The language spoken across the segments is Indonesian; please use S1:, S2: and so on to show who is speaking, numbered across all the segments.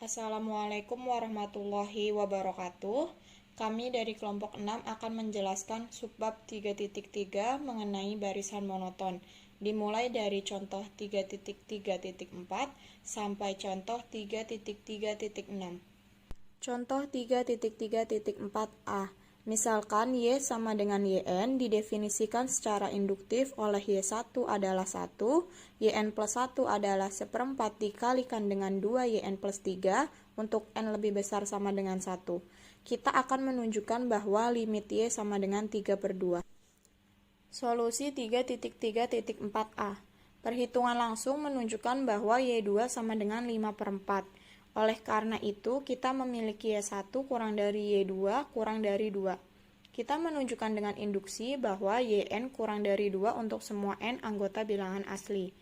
S1: Assalamualaikum warahmatullahi wabarakatuh. Kami dari kelompok 6 akan menjelaskan subbab 3.3 mengenai barisan monoton, dimulai dari contoh 3.3.4 sampai contoh 3.3.6. Contoh 3.3.4a. Misalkan Y sama dengan YN didefinisikan secara induktif oleh Y1 adalah 1, YN plus 1 adalah seperempat dikalikan dengan 2 YN plus 3 untuk N lebih besar sama dengan 1. Kita akan menunjukkan bahwa limit Y sama dengan 3/2. Solusi 3.3.4a. Perhitungan langsung menunjukkan bahwa Y2 sama dengan 5/4. Oleh karena itu, kita memiliki Y1 kurang dari Y2 kurang dari 2. Kita menunjukkan dengan induksi bahwa YN kurang dari 2 untuk semua N anggota bilangan asli.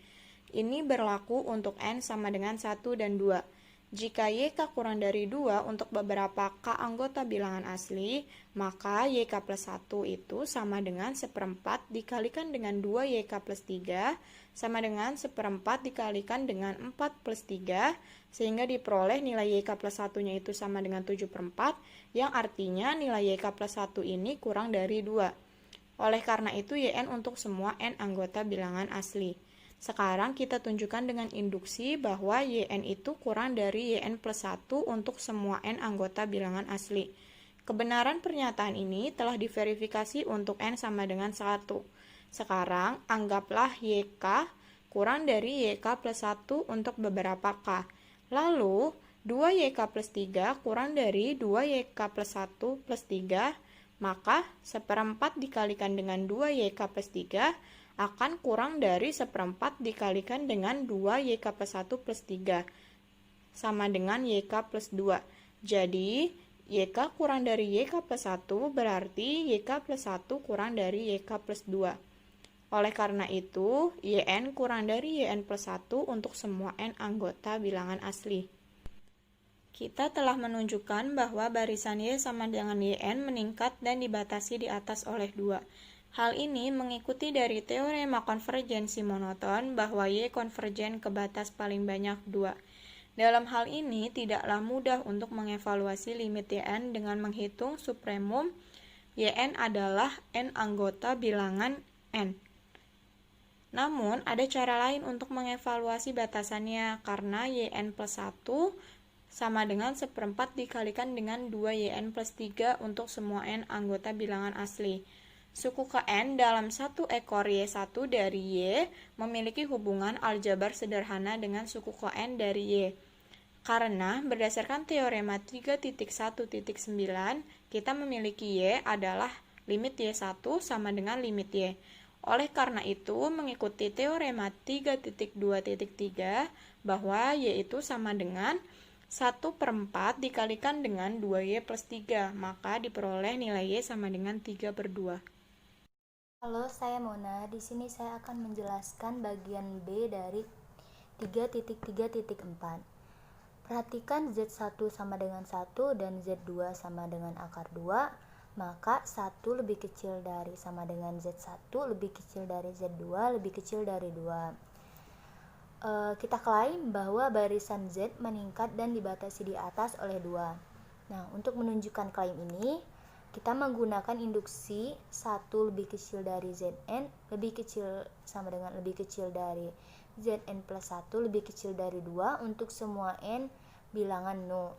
S1: Ini berlaku untuk N sama dengan 1 dan 2. Jika YK kurang dari 2 untuk beberapa K anggota bilangan asli, maka YK plus 1 itu sama dengan seperempat dikalikan dengan 2 YK plus 3, sama dengan seperempat dikalikan dengan 4 plus 3, sehingga diperoleh nilai YK plus 1-nya itu sama dengan 7/4, yang artinya nilai YK plus 1 ini kurang dari 2. Oleh karena itu, YN untuk semua N anggota bilangan asli. Sekarang kita tunjukkan dengan induksi bahwa YN itu kurang dari YN plus 1 untuk semua N anggota bilangan asli. Kebenaran pernyataan ini telah diverifikasi untuk N sama dengan 1. Sekarang, anggaplah YK kurang dari YK plus 1 untuk beberapa K. Lalu, 2YK plus 3 kurang dari 2YK plus 1 plus 3, maka seperempat dikalikan dengan 2YK plus 3 akan kurang dari seperempat dikalikan dengan 2YK plus 1 plus 3, sama dengan YK plus 2. Jadi, YK kurang dari YK plus 1 berarti YK plus 1 kurang dari YK plus 2. Oleh karena itu, YN kurang dari YN plus 1 untuk semua N anggota bilangan asli. Kita telah menunjukkan bahwa barisan Y sama dengan YN meningkat dan dibatasi di atas oleh 2. Hal ini mengikuti dari teorema konvergensi monoton bahwa Y konvergen ke batas paling banyak 2. Dalam hal ini, tidaklah mudah untuk mengevaluasi limit YN dengan menghitung supremum YN adalah N anggota bilangan N. Namun, ada cara lain untuk mengevaluasi batasannya, karena YN plus 1 sama dengan seperempat dikalikan dengan 2 YN plus 3 untuk semua N anggota bilangan asli. Suku ke N dalam satu ekor Y1 dari Y memiliki hubungan aljabar sederhana dengan suku ke N dari Y. Karena berdasarkan teorema 3.1.9, kita memiliki Y adalah limit Y1 sama dengan limit Y. Oleh karena itu, mengikuti teorema 3.2.3 bahwa Y itu sama dengan 1/4 dikalikan dengan 2Y plus 3, maka diperoleh nilai Y sama dengan 3/2.
S2: Halo, saya Mona. Di sini saya akan menjelaskan bagian B dari 3.3.4. Perhatikan Z1 sama dengan 1 dan Z2 sama dengan akar 2, maka 1 lebih kecil dari sama dengan Z1 lebih kecil dari Z2 lebih kecil dari 2. Kita klaim bahwa barisan Z meningkat dan dibatasi di atas oleh 2. Nah, untuk menunjukkan klaim ini, kita menggunakan induksi 1 lebih kecil dari Zn lebih kecil sama dengan lebih kecil dari Zn plus 1 lebih kecil dari 2 untuk semua N bilangan no.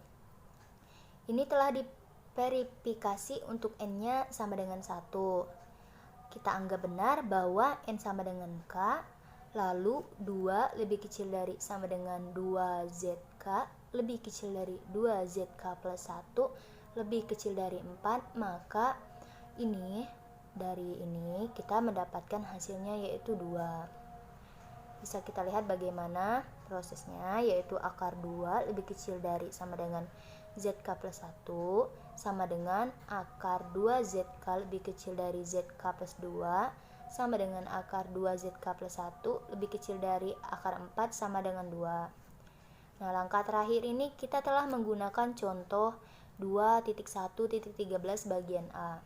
S2: Ini telah diverifikasi untuk N-nya sama dengan 1. Kita anggap benar bahwa N sama dengan K, lalu 2 lebih kecil dari sama dengan 2ZK lebih kecil dari 2ZK plus 1 lebih kecil dari 4, maka dari ini kita mendapatkan hasilnya yaitu 2. Bisa kita lihat bagaimana prosesnya, yaitu akar 2 lebih kecil dari sama dengan ZK plus 1 sama dengan akar 2ZK lebih kecil dari ZK plus 2 sama dengan akar 2ZK plus 1 lebih kecil dari akar 4 sama dengan 2. Nah, langkah terakhir ini kita telah menggunakan contoh 2.1.13 bagian A.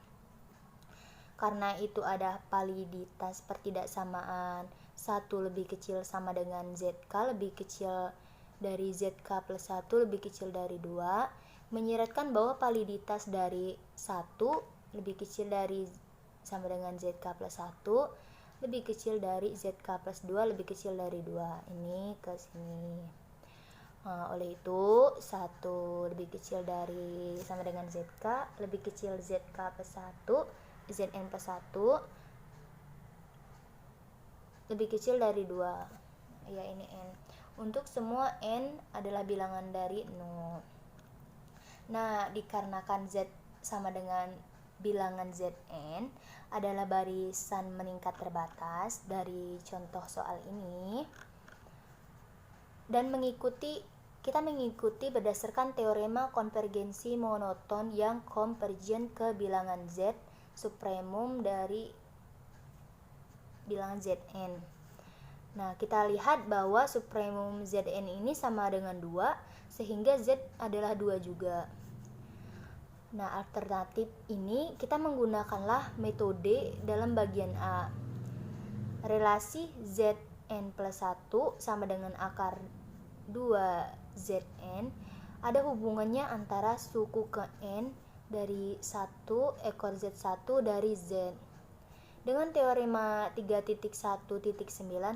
S2: Karena itu ada validitas pertidaksamaan 1 lebih kecil sama dengan ZK lebih kecil dari ZK plus 1 lebih kecil dari 2, menyiratkan bahwa validitas dari 1 lebih kecil dari sama dengan ZK plus 1 lebih kecil dari ZK plus 2 lebih kecil dari 2. Ini ke sini. Oleh itu 1 lebih kecil dari sama dengan ZK lebih kecil ZK plus 1 Zn plus 1 lebih kecil dari 2. Ya, ini N. Untuk semua N adalah bilangan dari 0. Nah, dikarenakan Z sama dengan bilangan Zn adalah barisan meningkat terbatas dari contoh soal ini, dan kita mengikuti berdasarkan teorema konvergensi monoton yang konvergen ke bilangan Z supremum dari bilangan Zn. Nah, kita lihat bahwa supremum Zn ini sama dengan 2, sehingga Z adalah 2 juga. Nah, alternatif ini kita menggunakanlah metode dalam bagian A. Relasi Zn plus 1 sama dengan akar 2 Zn, ada hubungannya antara suku ke N dari 1 ekor Z1 dari Z. Dengan teorema 3.1.9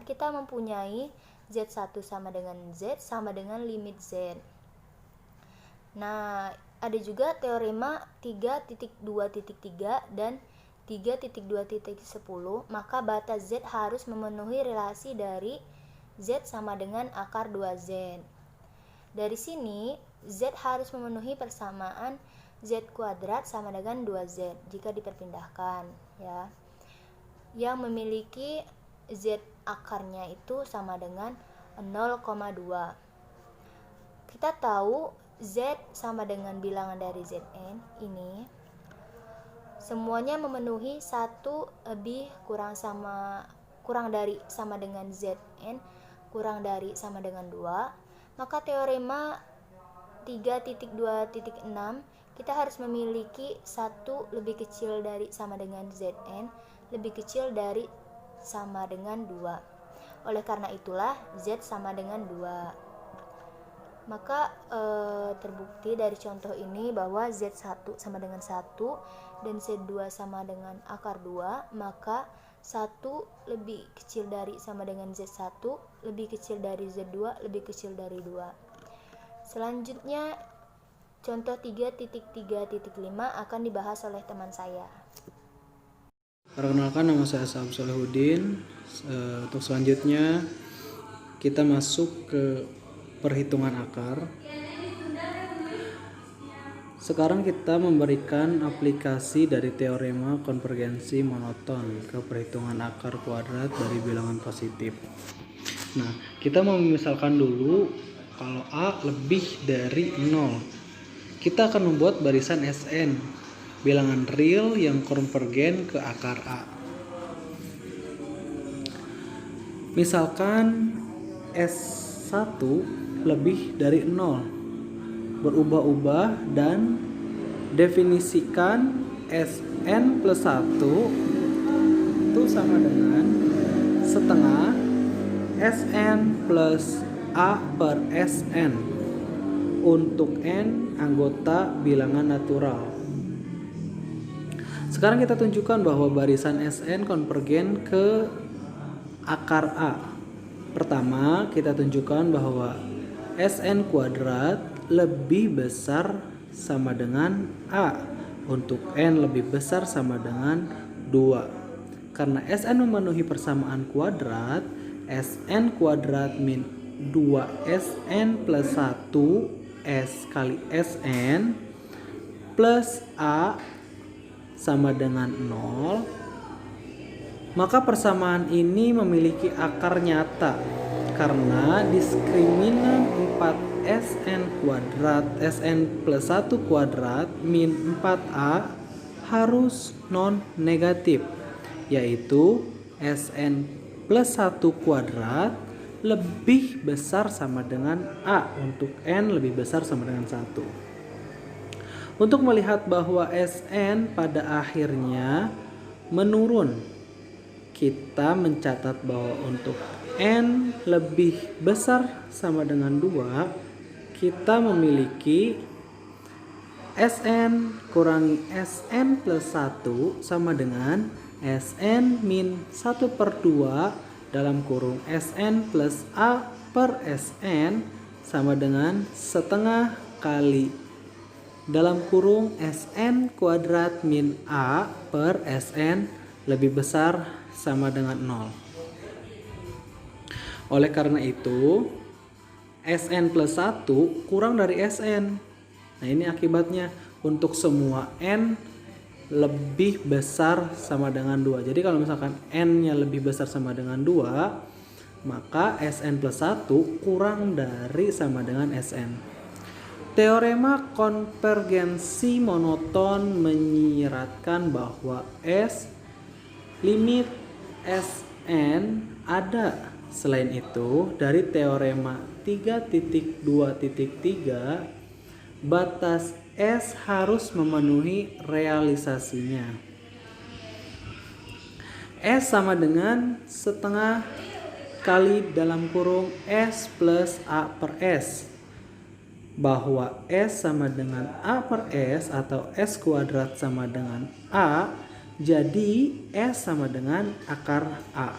S2: kita mempunyai Z1 sama dengan Z sama dengan limit Z. Nah, ada juga teorema 3.2.3 dan 3.2.10, maka batas Z harus memenuhi relasi dari Z sama dengan akar 2Z. Dari sini, Z harus memenuhi persamaan Z kuadrat sama dengan 2Z jika diperpindahkan, ya, yang memiliki Z akarnya itu sama dengan 0,2. Kita tahu Z sama dengan bilangan dari Zn ini semuanya memenuhi 1 lebih kurang dari sama dengan Zn kurang dari sama dengan 2, maka teorema 3.2.6 kita harus memiliki 1 lebih kecil dari sama dengan Zn lebih kecil dari sama dengan 2. Oleh karena itulah Z sama dengan 2. Maka terbukti dari contoh ini bahwa Z1 sama dengan 1 dan Z2 sama dengan akar 2, maka 1 lebih kecil dari sama dengan Z1 lebih kecil dari Z2 lebih kecil dari 2. Selanjutnya contoh 3.3.5 akan dibahas oleh teman saya.
S3: Perkenalkan, nama saya Sahab Solihuddin. Untuk selanjutnya kita masuk ke perhitungan akar. Sekarang kita memberikan aplikasi dari teorema konvergensi monoton ke perhitungan akar kuadrat dari bilangan positif. Nah, kita mau memisalkan dulu kalau A lebih dari 0. Kita akan membuat barisan Sn, bilangan real yang konvergen ke akar A. Misalkan S1 lebih dari 0. Berubah-ubah dan definisikan Sn plus 1 itu sama dengan setengah Sn plus A per Sn untuk N anggota bilangan natural. Sekarang kita tunjukkan bahwa barisan Sn konvergen ke akar A. Pertama, kita tunjukkan bahwa Sn kuadrat lebih besar sama dengan A untuk N lebih besar sama dengan 2. Karena Sn memenuhi persamaan kuadrat, Sn kuadrat min 2Sn plus 1 S kali Sn plus A sama dengan 0, maka persamaan ini memiliki akar nyata karena diskriminan 4Sn kuadrat Sn plus 1 kuadrat min 4A harus non-negatif, yaitu Sn plus 1 kuadrat lebih besar sama dengan A untuk N lebih besar sama dengan 1. Untuk melihat bahwa Sn pada akhirnya menurun, kita mencatat bahwa untuk n lebih besar sama dengan 2, kita memiliki Sn kurangi Sn plus 1 sama dengan Sn min 1/2 dalam kurung Sn plus A per Sn sama dengan setengah kali dalam kurung Sn kuadrat min A per Sn lebih besar sama dengan 0. Oleh karena itu, Sn plus 1 kurang dari Sn. Nah, ini akibatnya untuk semua n lebih besar sama dengan 2. Jadi kalau misalkan n-nya lebih besar sama dengan 2, maka Sn plus 1 kurang dari sama dengan Sn. Teorema konvergensi monoton menyiratkan bahwa limit Sn ada. Selain itu, dari teorema 3.2.3, batas S harus memenuhi realisasinya. S sama dengan setengah kali dalam kurung S plus A per S, bahwa S sama dengan A per S atau S kuadrat sama dengan A, jadi S sama dengan akar A.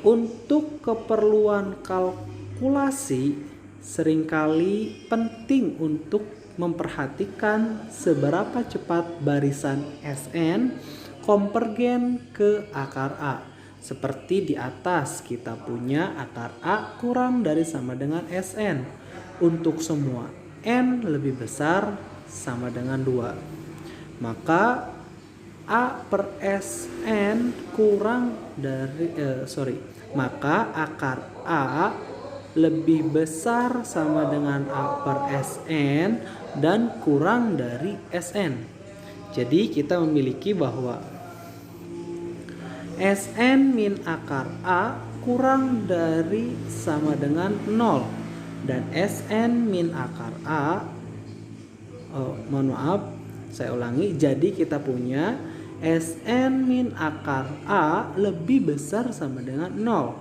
S3: Untuk keperluan kalkulasi, seringkali penting untuk memperhatikan seberapa cepat barisan Sn konvergen ke akar A. Seperti di atas, kita punya akar A kurang dari sama dengan Sn. Untuk semua n lebih besar sama dengan 2, maka A per Sn kurang dari maka akar A lebih besar sama dengan A per Sn dan kurang dari Sn. Jadi kita memiliki bahwa Sn min akar A kurang dari sama dengan 0, dan Sn min akar A, saya ulangi, jadi kita punya Sn min akar A lebih besar sama dengan 0,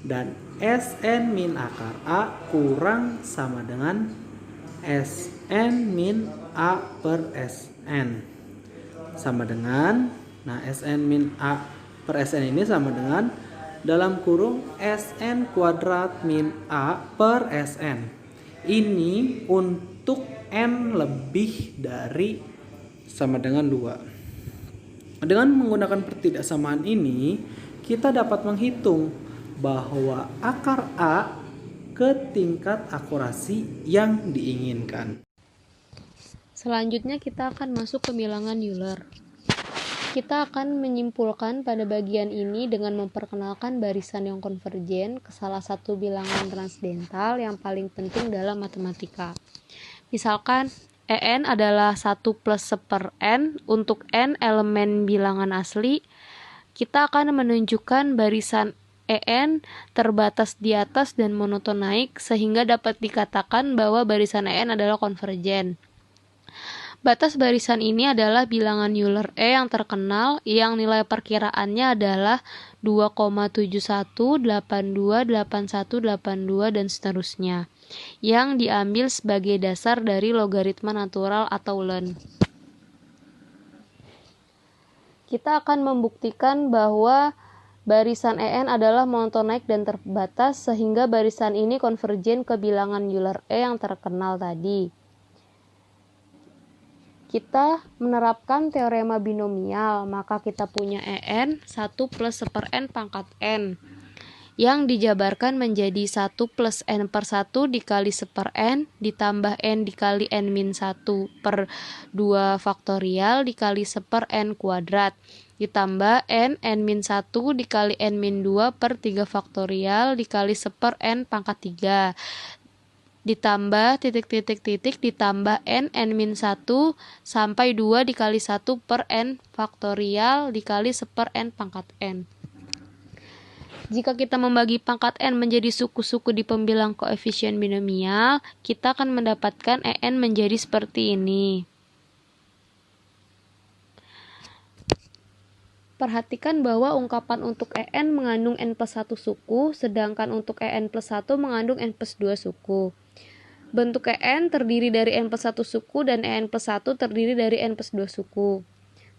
S3: dan Sn min akar A kurang sama dengan Sn min A per Sn. Sama dengan, Sn min A per Sn ini sama dengan dalam kurung Sn kuadrat min A per Sn. Ini untuk n lebih dari sama dengan 2. Dengan menggunakan pertidaksamaan ini, kita dapat menghitung bahwa akar A ke tingkat akurasi yang diinginkan.
S4: Selanjutnya kita akan masuk ke bilangan Euler. Kita akan menyimpulkan pada bagian ini dengan memperkenalkan barisan yang konvergen ke salah satu bilangan transdental yang paling penting dalam matematika. Misalkan En adalah 1 plus 1/n untuk n elemen bilangan asli, kita akan menunjukkan barisan En terbatas di atas dan monoton naik sehingga dapat dikatakan bahwa barisan En adalah konvergen. Batas barisan ini adalah bilangan Euler E yang terkenal yang nilai perkiraannya adalah 2,71, 82, 81, 82 dan seterusnya, yang diambil sebagai dasar dari logaritma natural atau ln. Kita akan membuktikan bahwa barisan En adalah monoton naik dan terbatas sehingga barisan ini konvergen ke bilangan Euler E yang terkenal tadi. Kita menerapkan teorema binomial, maka kita punya En 1 plus 1/n pangkat n yang dijabarkan menjadi 1 plus n per 1 dikali 1/n ditambah n dikali n min 1 per 2 faktorial dikali 1/n kuadrat ditambah n min 1 dikali n min 2 per 3 faktorial dikali 1/n pangkat 3 ditambah titik-titik-titik ditambah n min 1 sampai 2 dikali 1 per n faktorial dikali 1/n pangkat n. Jika kita membagi pangkat n menjadi suku-suku di pembilang koefisien binomial, kita akan mendapatkan En menjadi seperti ini. perhatikan bahwa ungkapan untuk EN mengandung N plus 1 suku, sedangkan untuk EN plus 1 mengandung N plus 2 suku. Bentuk EN terdiri dari N plus 1 suku dan EN plus 1 terdiri dari N plus 2 suku.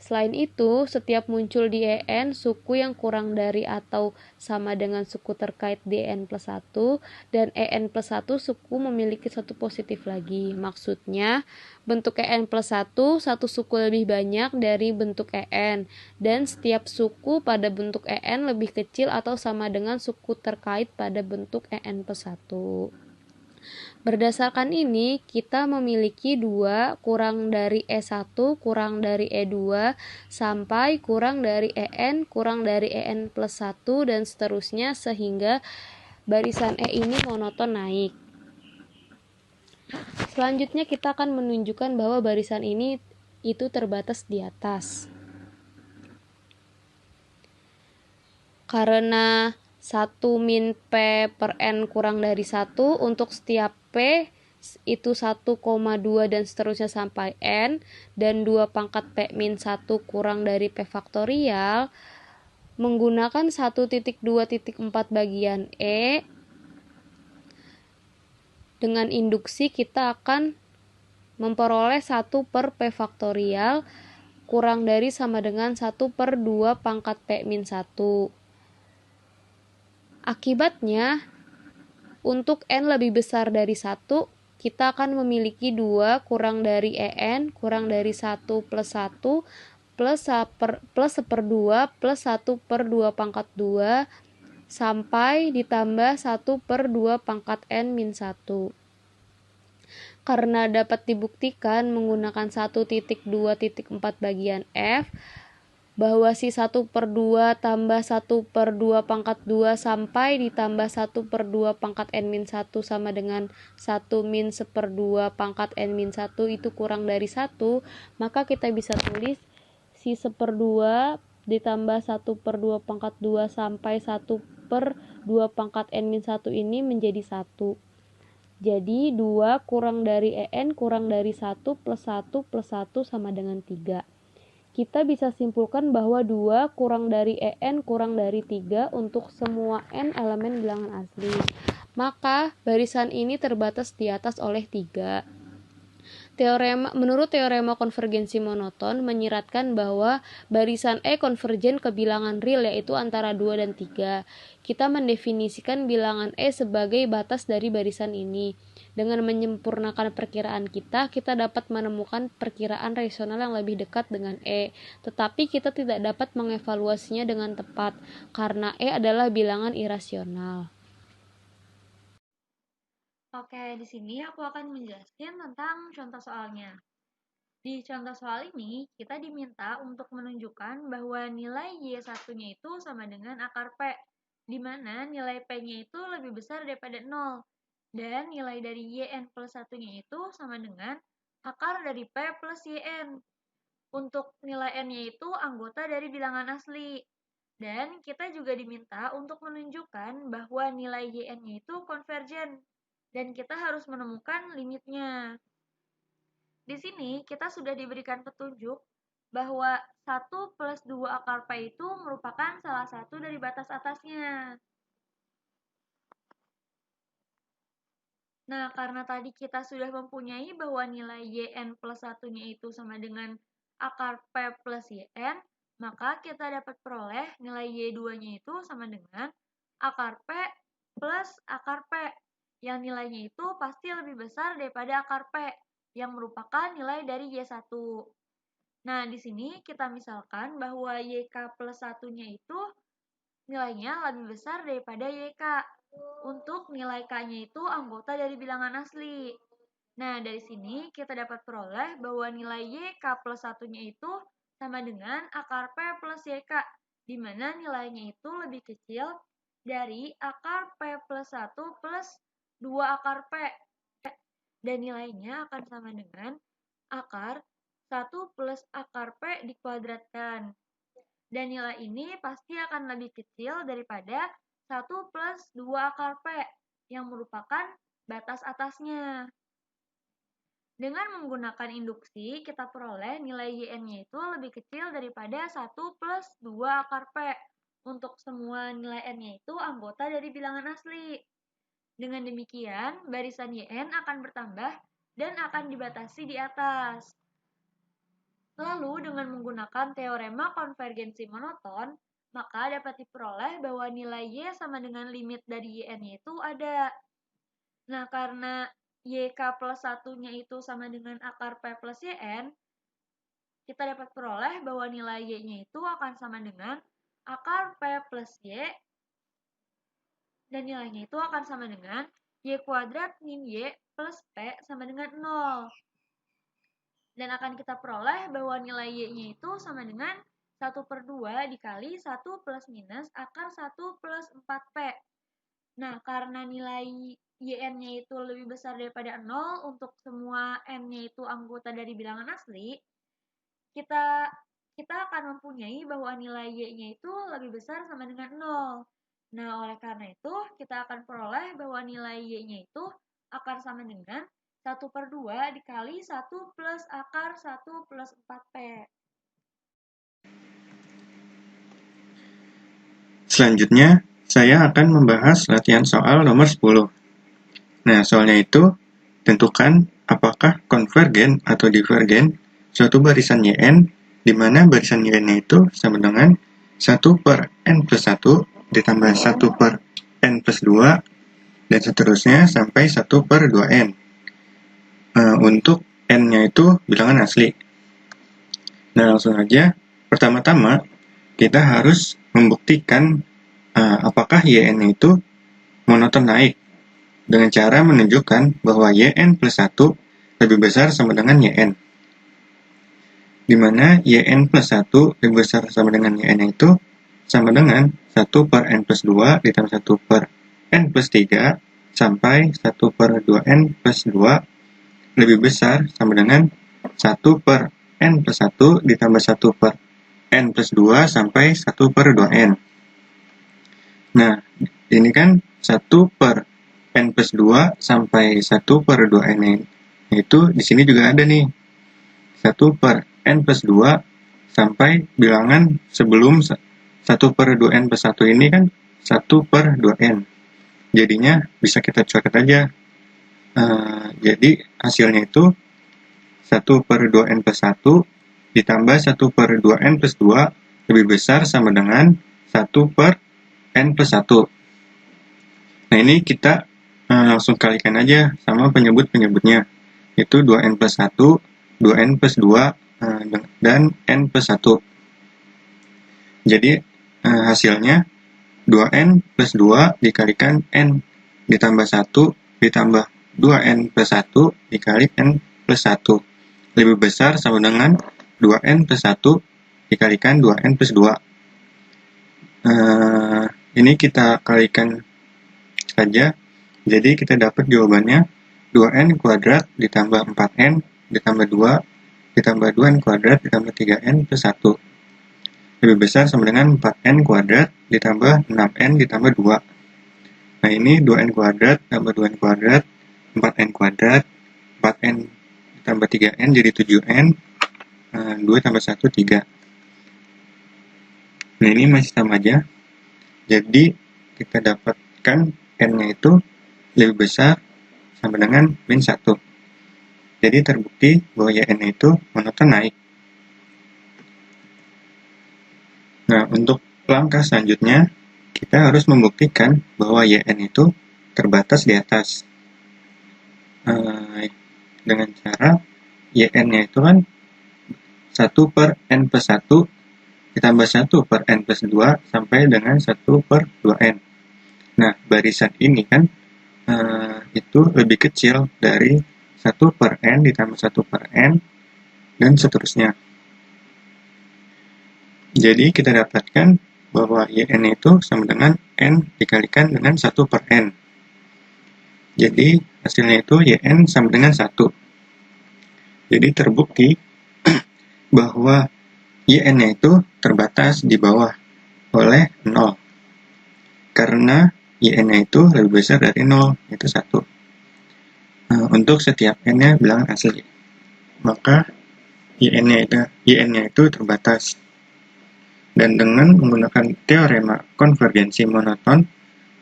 S4: Selain itu, setiap muncul di EN suku yang kurang dari atau sama dengan suku terkait di EN plus 1 dan EN plus 1 suku memiliki satu positif lagi. Maksudnya, bentuk EN plus 1, satu suku lebih banyak dari bentuk EN, dan setiap suku pada bentuk EN lebih kecil atau sama dengan suku terkait pada bentuk EN plus 1. Berdasarkan ini, kita memiliki 2 kurang dari E1 kurang dari E2 sampai kurang dari EN kurang dari EN plus 1 dan seterusnya sehingga barisan E ini monoton naik. Selanjutnya kita akan menunjukkan bahwa barisan ini itu terbatas di atas. Karena 1 min P per N kurang dari 1 untuk setiap P itu 1,2 dan seterusnya sampai N, dan 2 pangkat P min 1 kurang dari P faktorial, menggunakan 1.2.4 bagian E, dengan induksi kita akan memperoleh 1 per P faktorial kurang dari sama dengan 1 per 2 pangkat P min 1. Akibatnya, untuk N lebih besar dari 1, kita akan memiliki 2 kurang dari EN kurang dari 1 plus 1 plus 1/2 plus 1 per 2 pangkat 2 sampai ditambah 1 per 2 pangkat N min 1. Karena dapat dibuktikan menggunakan 1.2.4 bagian F, bahwa si 1 per 2 tambah 1 per 2 pangkat 2 sampai ditambah 1 per 2 pangkat N min 1 sama dengan 1 min 1/2 pangkat N min 1 itu kurang dari 1, maka kita bisa tulis si 1/2 ditambah 1 per 2 pangkat 2 sampai 1 per 2 pangkat N min 1 ini menjadi 1. Jadi 2 kurang dari EN kurang dari 1 plus 1 plus 1 sama dengan 3. Kita bisa simpulkan bahwa 2 kurang dari EN kurang dari 3 untuk semua N elemen bilangan asli. Maka barisan ini terbatas di atas oleh 3. Menurut teorema konvergensi monoton menyiratkan bahwa barisan E konvergen ke bilangan real yaitu antara 2 dan 3. Kita mendefinisikan bilangan E sebagai batas dari barisan ini. Dengan menyempurnakan perkiraan kita dapat menemukan perkiraan rasional yang lebih dekat dengan E, tetapi kita tidak dapat mengevaluasinya dengan tepat, karena E adalah bilangan irasional.
S5: Oke, di sini aku akan menjelaskan tentang contoh soalnya. Di contoh soal ini, kita diminta untuk menunjukkan bahwa nilai Y1-nya itu sama dengan akar P, di mana nilai P-nya itu lebih besar daripada 0. Dan nilai dari YN plus 1-nya itu sama dengan akar dari P plus YN. Untuk nilai N-nya itu anggota dari bilangan asli. Dan kita juga diminta untuk menunjukkan bahwa nilai YN-nya itu konvergen. Dan kita harus menemukan limitnya. Di sini kita sudah diberikan petunjuk bahwa 1 plus 2 akar P itu merupakan salah satu dari batas atasnya. Nah, karena tadi kita sudah mempunyai bahwa nilai YN plus 1-nya itu sama dengan akar P plus YN, maka kita dapat peroleh nilai Y2-nya itu sama dengan akar P plus akar P, yang nilainya itu pasti lebih besar daripada akar P, yang merupakan nilai dari Y1. Nah, di sini kita misalkan bahwa YK plus 1-nya itu nilainya lebih besar daripada YK. Untuk nilai K-nya itu anggota dari bilangan asli. Nah, dari sini kita dapat peroleh bahwa nilai YK plus 1-nya itu sama dengan akar P plus YK, di mana nilainya itu lebih kecil dari akar P plus 1 plus 2 akar P. Dan nilainya akan sama dengan akar 1 plus akar P dikuadratkan. Dan nilai ini pasti akan lebih kecil daripada 1 plus 2 akar P, yang merupakan batas atasnya. Dengan menggunakan induksi, kita peroleh nilai YN-nya itu lebih kecil daripada 1 plus 2 akar P. Untuk semua nilai N-nya itu anggota dari bilangan asli. Dengan demikian, barisan YN akan bertambah dan akan dibatasi di atas. Lalu, dengan menggunakan teorema konvergensi monoton, maka dapat diperoleh bahwa nilai Y sama dengan limit dari YN-nya itu ada. Nah, karena YK plus 1-nya itu sama dengan akar P plus YN, kita dapat peroleh bahwa nilai Y-nya itu akan sama dengan akar P plus Y, dan nilainya itu akan sama dengan Y kuadrat min Y plus P sama dengan 0. Dan akan kita peroleh bahwa nilai Y-nya itu sama dengan 1/2 dikali 1 plus minus akar 1 plus 4P. Nah, karena nilai YN-nya itu lebih besar daripada 0 untuk semua N-nya itu anggota dari bilangan asli, kita akan mempunyai bahwa nilai Y-nya itu lebih besar sama dengan 0. Nah, oleh karena itu, kita akan peroleh bahwa nilai Y-nya itu akan sama dengan 1/2 dikali 1 plus akar 1 plus 4P.
S6: Selanjutnya, saya akan membahas latihan soal nomor 10. Nah, soalnya itu, tentukan apakah konvergen atau divergen suatu barisan YN, di mana barisan YN itu sama dengan 1 per N plus 1 ditambah 1 per N plus 2, dan seterusnya sampai 1 per 2N. Untuk N-nya itu bilangan asli. Nah, langsung aja. Pertama-tama, kita harus membuktikan apakah YN itu monoton naik dengan cara menunjukkan bahwa YN plus 1 lebih besar sama dengan YN. Di mana YN plus 1 lebih besar sama dengan YN itu sama dengan 1 per N plus 2 ditambah 1 per N plus 3 sampai 1 per 2N plus 2 lebih besar sama dengan 1 per N plus 1 ditambah 1 per N plus 2 sampai 1 per 2N. Nah, ini kan 1 per N plus 2 sampai 1 per 2N itu di sini juga ada nih. 1 per N plus 2 sampai bilangan sebelum 1 per 2N plus 1 ini kan 1 per 2N. Jadinya bisa kita coret aja. Jadi hasilnya itu 1 per 2N plus 1 ditambah 1 per 2N plus 2 lebih besar sama dengan 1 per N plus 1. Nah, ini kita langsung kalikan aja sama penyebut-penyebutnya. Itu 2N plus 1, 2N plus 2, dan N plus 1. Jadi hasilnya 2N plus 2 dikalikan N ditambah 1 ditambah 2N plus 1 dikali N plus 1 lebih besar sama dengan 2N plus 1 dikalikan 2N plus 2. Ini kita kalikan saja. Jadi kita dapat jawabannya 2N kuadrat ditambah 4N ditambah 2 ditambah 2N kuadrat ditambah 3N plus 1 lebih besar sama dengan 4N kuadrat ditambah 6N ditambah 2. Nah, ini 2N kuadrat tambah 2N kuadrat 4N kuadrat, 4N ditambah 3N jadi 7N, 2 tambah 1, 3. Nah, ini masih sama aja. Jadi, kita dapatkan N-nya itu lebih besar sama dengan min 1. Jadi, terbukti bahwa YN itu monoton naik. Nah, untuk langkah selanjutnya, kita harus membuktikan bahwa YN itu terbatas di atas. Dengan cara YN-nya itu kan 1 per N plus 1 ditambah 1 per N plus 2 sampai dengan 1 per 2N. Nah, barisan ini kan itu lebih kecil dari 1 per N ditambah 1 per N dan seterusnya. Jadi kita dapatkan bahwa YN itu sama dengan N dikalikan dengan 1 per N. Jadi hasilnya itu YN sama dengan 1. Jadi terbukti bahwa YN-nya itu terbatas di bawah oleh 0. Karena YN-nya itu lebih besar dari 0, yaitu 1. untuk setiap n-nya bilangan asli. Maka yn-nya itu terbatas. Dan dengan menggunakan teorema konvergensi monoton,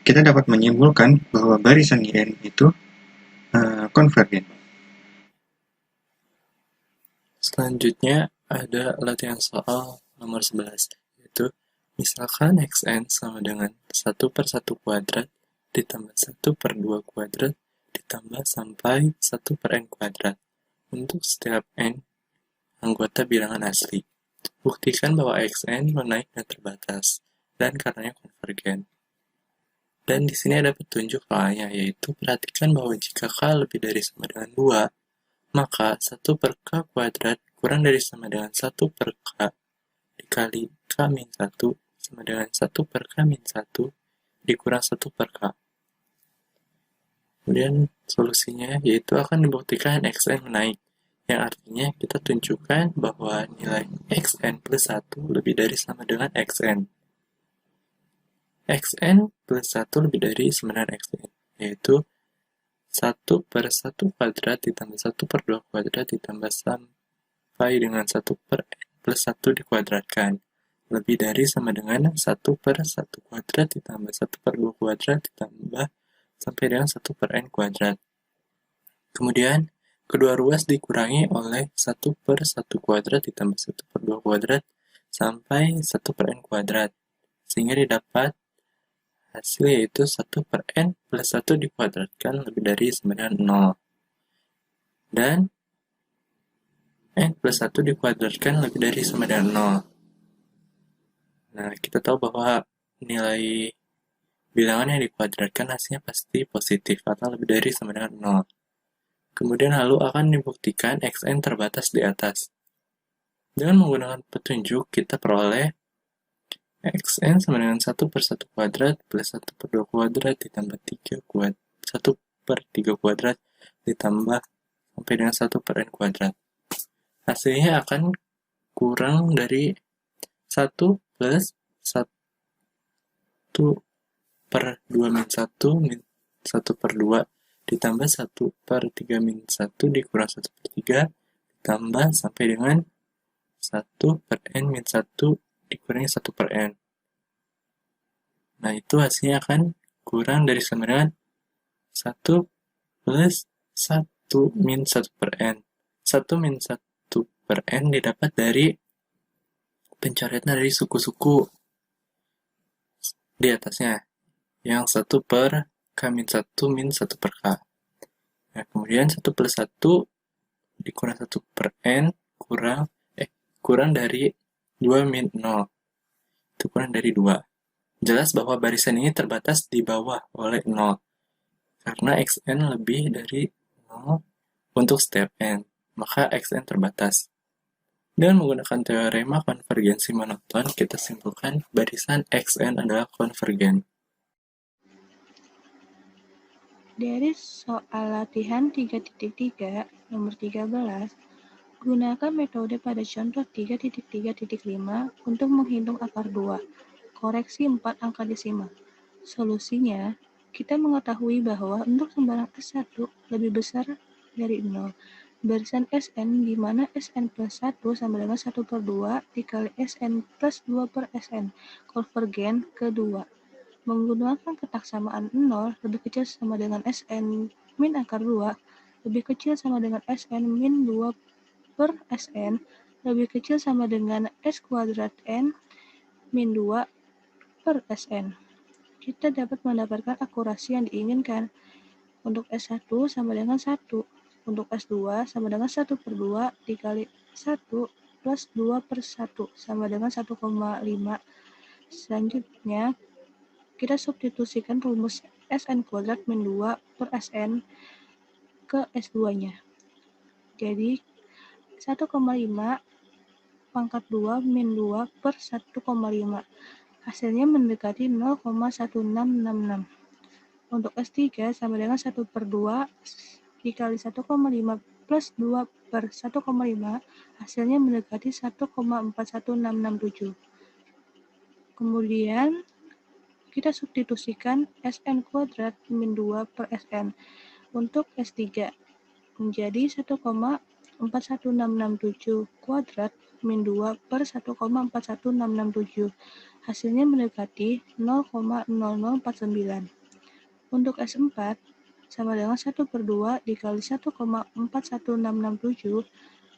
S6: kita dapat menyimpulkan bahwa barisan yn itu konvergen.
S7: Selanjutnya ada latihan soal nomor 11, yaitu misalkan xn sama dengan 1 per 1 kuadrat ditambah 1 per 2 kuadrat ditambah sampai 1 per n kuadrat untuk setiap n anggota bilangan asli. Buktikan bahwa xn menaik dan terbatas, dan karenanya konvergen. Dan di sini ada petunjuk soalnya, yaitu perhatikan bahwa jika k lebih dari sama dengan 2, maka 1 per k kuadrat kurang dari sama dengan 1 per k dikali k min 1 sama dengan 1 per k min 1 dikurang 1 per k. Kemudian solusinya yaitu akan dibuktikan xn menaik, yang artinya kita tunjukkan bahwa nilai xn plus 1 lebih dari sama dengan xn. xn plus 1 lebih dari sama dengan xn, yaitu 1 per 1 kuadrat ditambah 1 per 2 kuadrat ditambah sampai dengan 1 per n plus 1 dikuadratkan. Lebih dari sama dengan 1 per 1 kuadrat ditambah 1 per 2 kuadrat ditambah sampai dengan 1 per n kuadrat. Kemudian, kedua ruas dikurangi oleh 1 per 1 kuadrat ditambah 1 per 2 kuadrat sampai 1 per n kuadrat. Sehingga didapat hasil yaitu 1 per n plus 1 dikuadratkan lebih dari sama dengan 0. Dan n plus 1 dikuadratkan lebih dari sama dengan 0. Nah, kita tahu bahwa nilai bilangan yang dikuadratkan hasilnya pasti positif atau lebih dari sama dengan 0. Kemudian lalu akan dibuktikan xn terbatas di atas. Dengan menggunakan petunjuk, kita peroleh xn sama dengan 1 per 1 kuadrat plus 1 per 2 kuadrat ditambah 1 per 3 kuadrat ditambah sampai dengan 1 per n kuadrat. Hasilnya akan kurang dari 1 plus 1 per 2 min 1 min 1 per 2 ditambah 1 per 3 min 1 dikurang 1 per 3 ditambah sampai dengan 1 per n min 1 dikurangi 1 per n. Nah, itu hasilnya akan kurang dari sama dengan 1 plus 1 min 1 per n. 1 min 1 per n didapat dari pencoretan dari suku-suku di atasnya, yang 1 per k min 1 min 1 per k. Nah, kemudian 1 plus 1 dikurang 1 per n kurang dari 2 min 0. Itu kurang dari 2. Jelas bahwa barisan ini terbatas di bawah oleh 0. Karena xn lebih dari 0 untuk setiap n, maka xn terbatas. Dengan menggunakan teorema konvergensi monoton, kita simpulkan barisan xn adalah konvergen.
S8: Dari soal latihan 3.3 nomor 13, gunakan metode pada contoh 3.3.5 untuk menghitung akar 2. Koreksi 4 angka desimal. Solusinya, kita mengetahui bahwa untuk sembarang S1 lebih besar dari 0. Barisan Sn di mana Sn plus 1 sama dengan 1 per 2 dikali Sn plus 2 per Sn konvergen kedua. Menggunakan ketaksamaan 0 lebih kecil sama dengan Sn min akar 2 lebih kecil sama dengan Sn min 2 per Sn lebih kecil sama dengan S kuadrat N min 2 per Sn. Kita dapat mendapatkan akurasi yang diinginkan. Untuk S1 sama dengan 1. Untuk S2 sama dengan 1 per 2 dikali 1 plus 2 per 1 sama dengan 1,5. Selanjutnya, kita substitusikan rumus Sn kuadrat min 2 per Sn ke S2-nya. Jadi, 1,5 pangkat 2 min 2 per 1,5. Hasilnya mendekati 0,1666. Untuk S3 sama dengan 1 per 2 dikali 1,5 plus 2 per 1,5, hasilnya mendekati 1,41667. Kemudian, kita substitusikan Sn kuadrat min 2 per Sn. Untuk S3, menjadi 1,41667 kuadrat min 2 per 1,41667. Hasilnya mendekati 0,0049. Untuk S4 sama dengan 1/2 dikali 1,41667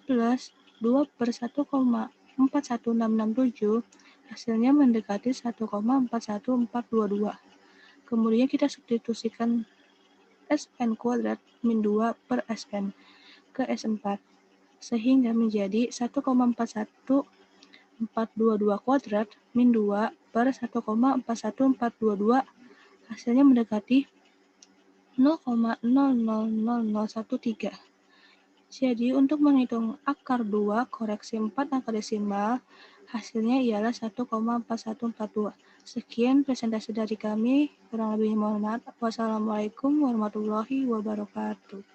S8: plus 2 per 1,41667, hasilnya mendekati 1,41422. Kemudian kita substitusikan Sn kuadrat min 2 per Sn ke S4, sehingga menjadi 1,41422 kuadrat min 2 per 1,41422, hasilnya mendekati 0,000013. Jadi untuk menghitung akar 2 koreksi 4 angka desimal, hasilnya ialah 1,4142. Sekian presentasi dari kami, kurang lebihnya mohon maaf. Wassalamualaikum warahmatullahi wabarakatuh.